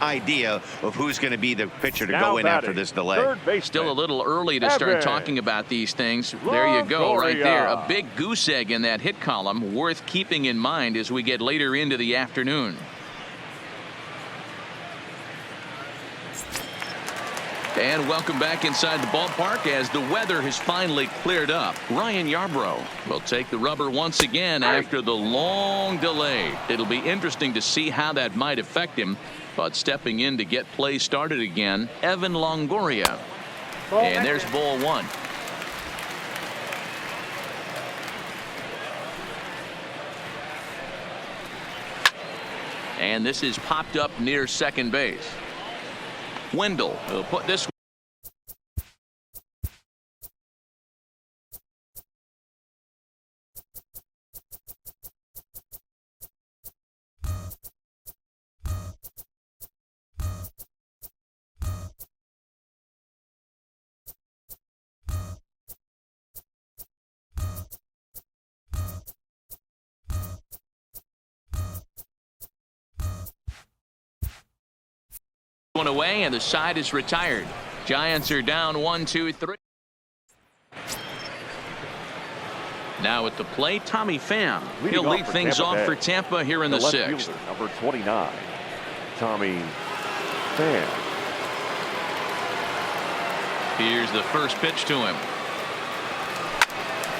idea of who's going to be the pitcher to go in after this delay. Still a little early to start talking about these things. There you go, right there. A big goose egg in that hit column, worth keeping in mind as we get later into the afternoon. And welcome back inside the ballpark as the weather has finally cleared up. Ryan Yarbrough will take the rubber once again after the long delay. It'll be interesting to see how that might affect him. But stepping in to get play started again, Evan Longoria. And there's ball one. And this is popped up near second base. Wendell will put this one away, and the side is retired. Giants are down 1-2-3. Now at the plate, Tommy Pham. He'll lead things off for Tampa here in the sixth. Number 29, Tommy Pham. Here's the first pitch to him.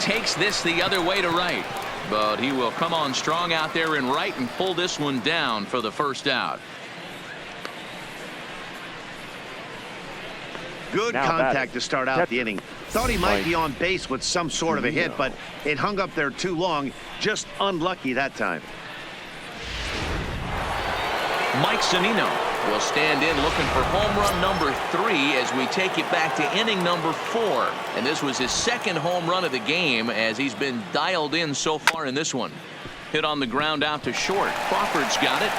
Takes this the other way to right, but he will come on strong out there in right and pull this one down for the first out. Good contact to start out the inning. Thought he might be on base with some sort of a hit, but it hung up there too long. Just unlucky that time. Mike Zunino will stand in looking for home run number 3 as we take it back to inning number 4. And this was his second home run of the game as he's been dialed in so far in this one. Hit on the ground out to short. Crawford's got it.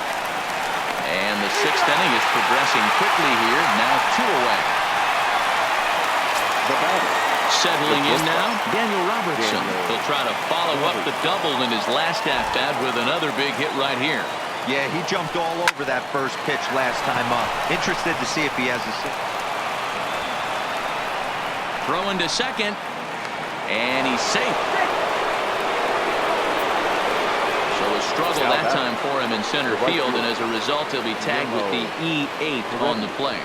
And the 6th inning is progressing quickly here. Now 2 away. Settling in now, Daniel Robertson. He'll try to follow up the double in his last at-bat with another big hit right here. Yeah, he jumped all over that first pitch last time up. Interested to see if he has a Throwing to second, and he's safe. So a struggle that time for him in center field, and as a result, he'll be tagged with the E8 on the play.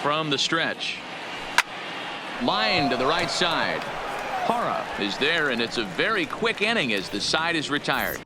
From the stretch, line to the right side. Hara is there, and it's a very quick inning as the side is retired.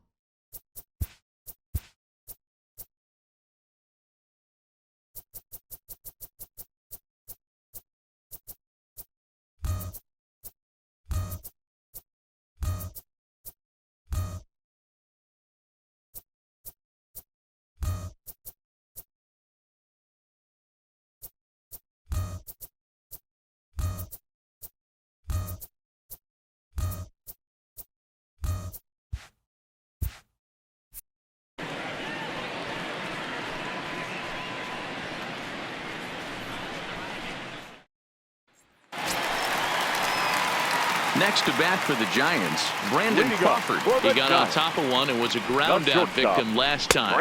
Next to bat for the Giants, Brandon Crawford. He got on top of one and was a ground out victim last time.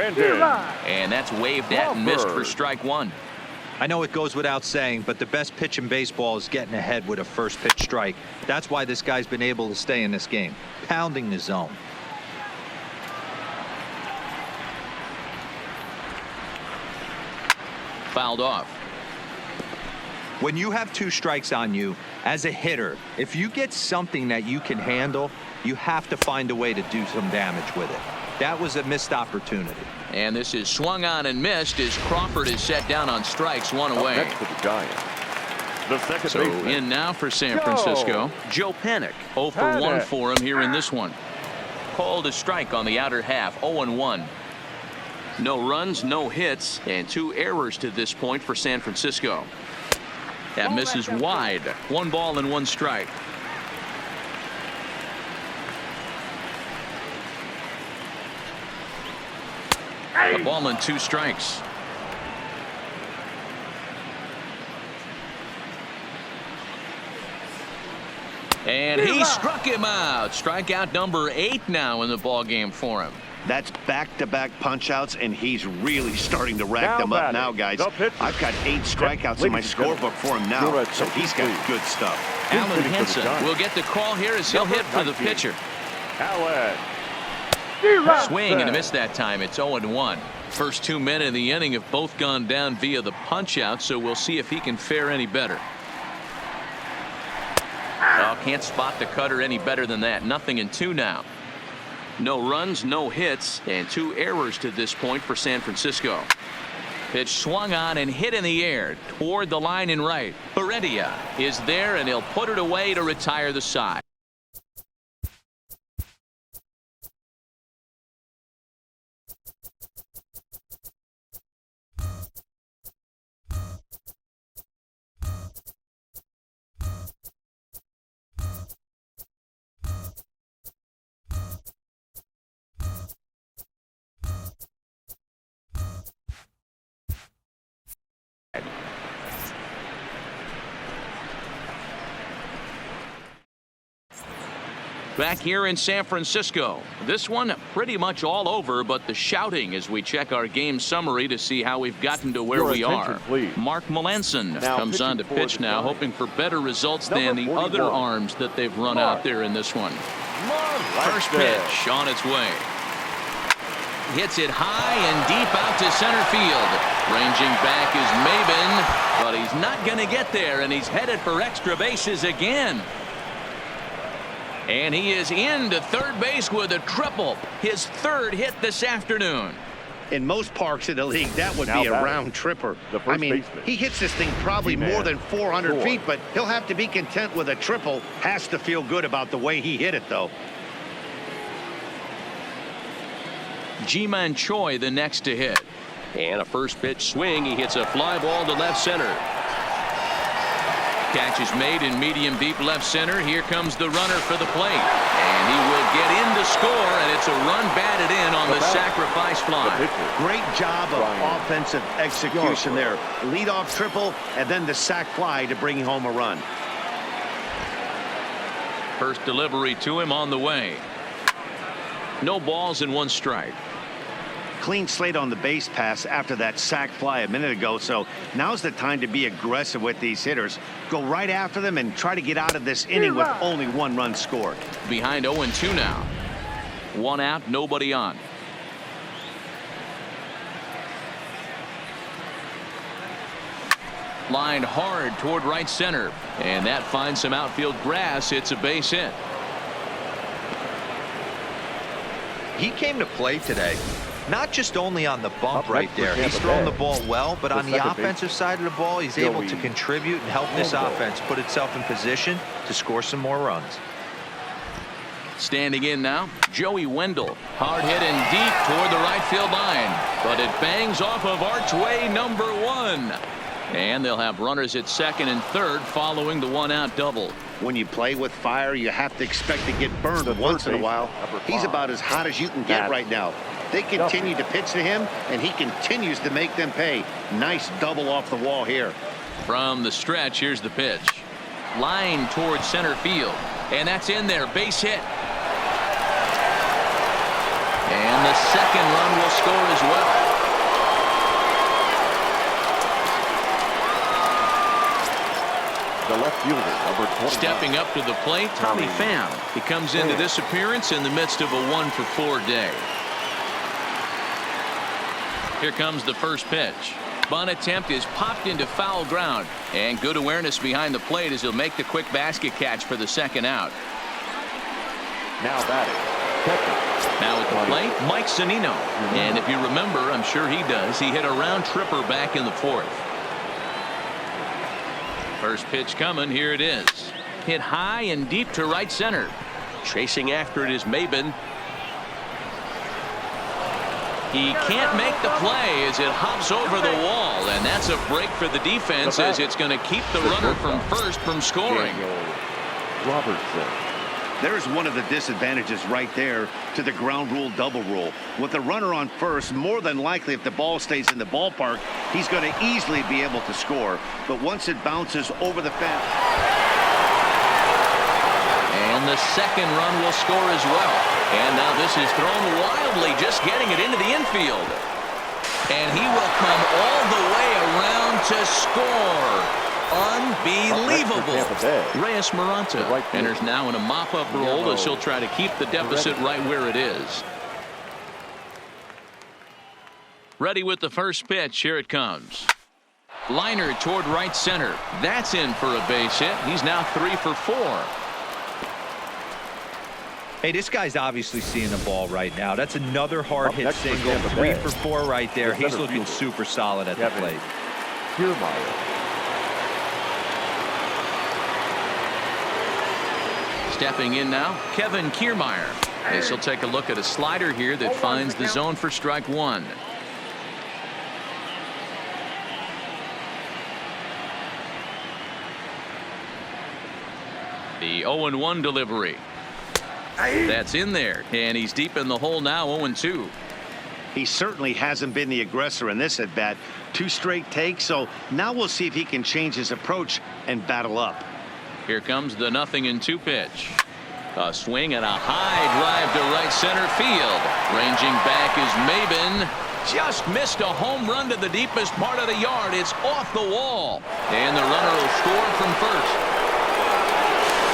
And that's waved at and missed for strike 1. I know it goes without saying, but the best pitch in baseball is getting ahead with a first pitch strike. That's why this guy's been able to stay in this game, pounding the zone. Fouled off. When you have 2 strikes on you, as a hitter, if you get something that you can handle, you have to find a way to do some damage with it. That was a missed opportunity. And this is swung on and missed as Crawford is set down on strikes, 1 away. Next for the Giants, the second so baseman. In now for San Francisco, Joe Panik. 0 for 1 for him here in this one. Called a strike on the outer half, 0-1. No runs, no hits, and 2 errors to this point for San Francisco. That misses wide. 1 ball and 1 strike. A ball and 2 strikes. And he struck him out. Strikeout number 8 now in the ball game for him. That's back-to-back punch-outs, and he's really starting to rack Now them up batting, now, guys. the pitcher. I've got 8 strikeouts in my Ladies and gentlemen, scorebook for him your now, attention, so he's got please. good stuff. Alan hitting for the Henson Giants. will get the call here as he'll Number hit for the 19. pitcher. Alan. Swing and a miss that time. It's 0-1. First 2 men in the inning have both gone down via the punch-out, so we'll see if he can fare any better. Oh, can't spot the cutter any better than that. 0-2 now. No runs, no hits, and 2 errors to this point for San Francisco. Pitch swung on and hit in the air toward the line in right. Heredia is there, and he'll put it away to retire the side. Back here in San Francisco. This one pretty much all over, but the shouting as we check our game summary to see how we've gotten to where Your we attention, are. please. Mark Melanson Now comes on to pitching for pitch the now, Giants. hoping for better results Number than the 41. other arms that they've run out there in this one. First pitch on its way. Hits it high and deep out to center field. Ranging back is Maben, but he's not going to get there, and he's headed for extra bases again. And he is into third base with a triple. His 3rd hit this afternoon. In most parks in the league, that would Now be a batting, round tripper. the first I mean, baseman. he hits this thing probably G-Man, more than 400 4. feet, but he'll have to be content with a triple. Has to feel good about the way he hit it, though. Ji-Man Choi the next to hit. And a first pitch swing. He hits a fly ball to left center. Catch is made in medium deep left center. Here comes the runner for the plate. And he will get in to score, and it's a run batted in on the sacrifice fly. Great job of offensive execution there. Leadoff triple, and then the sac fly to bring home a run. First delivery to him on the way. No balls and 1 strike. Clean slate on the base pass after that sac fly a minute ago, so now's the time to be aggressive with these hitters. Go right after them and try to get out of this inning with only 1 run scored. Behind 0-2 now. 1 out, nobody on. Lined hard toward right center, and that finds some outfield grass. It's a base hit. He came to play today, not just only on the bump Up right next for there. He's Tampa thrown Bay. the ball well, but The on the second offensive side of the ball, he's able to Joey contribute and help this Wendell. offense put itself in position to score some more runs. Standing in now, Joey Wendell. Hard hit and deep toward the right field line, but it bangs off of archway number 1. And they'll have runners at second and third following the 1-out double. When you play with fire, you have to expect to get burned The once third in a while. baseman, number He's 5. about as hot as you can get That's right now. They continue to pitch to him, and he continues to make them pay. Nice double off the wall here. From the stretch, here's the pitch. Line towards center field, and that's in there. Base hit. And the second run will score as well. The left fielder, number 20. Stepping up to the plate, Tommy Pham. He comes into this appearance in the midst of a 1-for-4 day. Here comes the first pitch. Bunt attempt is popped into foul ground, and good awareness behind the plate as he'll make the quick basket catch for the second out. Now batting. Catcher. Now at the plate, Mike Zunino. And if you remember, I'm sure he does, he hit a round tripper back in the 4th. First pitch coming. Here it is. Hit high and deep to right center. Chasing after it is Maben. He can't make the play as it hops over the wall, and that's a break for the defense as it's going to keep the runner from first from scoring. Robertson. There's one of the disadvantages right there to the ground rule double rule. With the runner on first, more than likely if the ball stays in the ballpark, he's going to easily be able to score. But once it bounces over the fence. And And the second run will score as well. And now this is thrown wildly, just getting it into the infield. And he will come all the way around to score. Unbelievable. Reyes Maranta enters now in a mop-up role as he'll try to keep the deficit right where it is. Ready with the first pitch. Here it comes. Liner toward right center. That's in for a base hit. He's now 3 for 4. Hey, this guy's obviously seeing the ball right now. That's another hard hit single. 3 for 4 right there. He's looking super solid at the plate. Stepping in now, Kevin Kiermaier. As he'll take a look at a slider here that finds the zone for strike 1. The 0-1 delivery. That's in there, and he's deep in the hole now, 0-2. He certainly hasn't been the aggressor in this at bat. 2 straight takes, so now we'll see if he can change his approach and battle up. Here comes the 0-2 pitch. A swing and a high drive to right center field. Ranging back is Maben. Just missed a home run to the deepest part of the yard. It's off the wall, and the runner will score from first.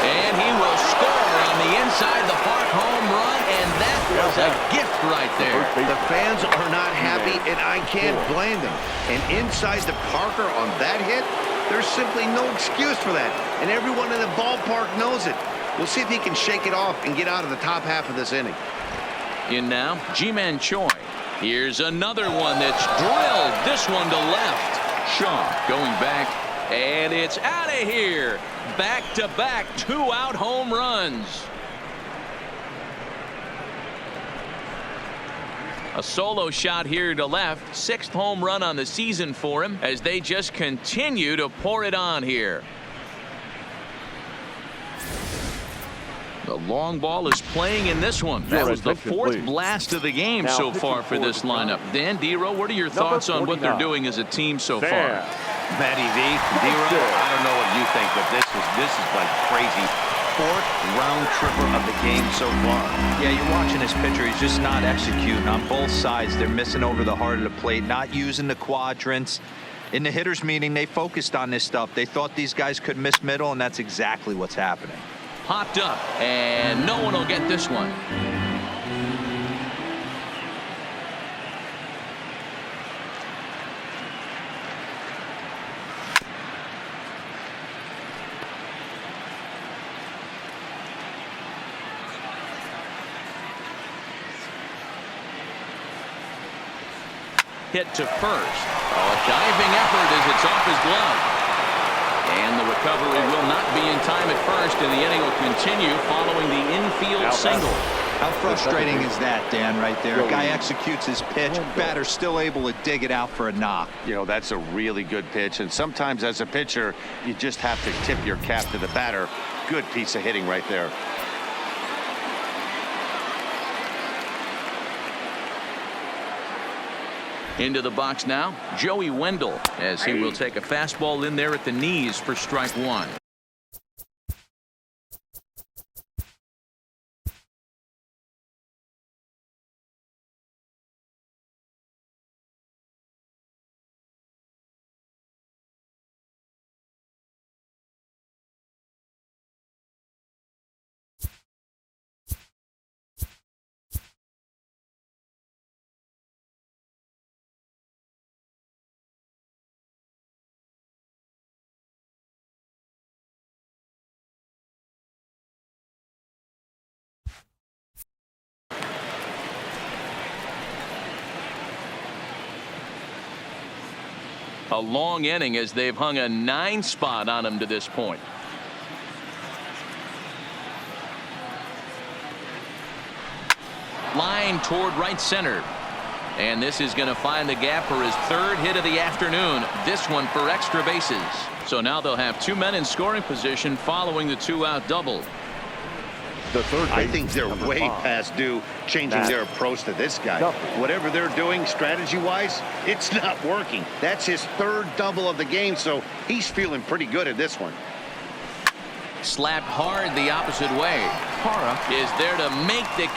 And he will score on the inside the park home run, and that was a gift right there. The fans are not happy, and I can't blame them. And inside the Parker on that hit, there's simply no excuse for that. And everyone in the ballpark knows it. We'll see if he can shake it off and get out of the top half of this inning. In now, Ji-Man Choi. Here's another one that's drilled. This one to left. Shaw going back, and it's out of here. Back-to-back 2-out home runs. A solo shot here to left. 6th home run on the season for him as they just continue to pour it on here. The long ball is playing in this one. That was the 4th blast of the game so far for this lineup. Dan Dero, what are your thoughts on what they're doing as a team so far? Matty V, Dero, I don't know what you think, but this is like crazy. 4th round tripper of the game so far. Yeah, you're watching this pitcher. He's just not executing on both sides. They're missing over the heart of the plate, not using the quadrants. In the hitters meeting, they focused on this stuff. They thought these guys could miss middle, and that's exactly what's happening. Popped up, and no one will get this one. Hit to first. A diving effort as it's off his glove. And the recovery will not be in time at first, and the inning will continue following the infield single. How frustrating is that, Dan, right there? A guy executes his pitch, batter still able to dig it out for a knock. You know, that's a really good pitch, and sometimes as a pitcher, you just have to tip your cap to the batter. Good piece of hitting right there. Into the box now, Joey Wendell, as he will take a fastball in there at the knees for strike 1. A long inning as they've hung a 9 spot on him to this point. Line toward right center. And this is going to find the gap for his 3rd hit of the afternoon. This one for extra bases. So now they'll have 2 men in scoring position following the 2-out double. I think they're way past due changing their approach to this guy. Whatever they're doing strategy-wise, it's not working. That's his 3rd double of the game, so he's feeling pretty good at this one. Slapped hard the opposite way. Hara is there to make the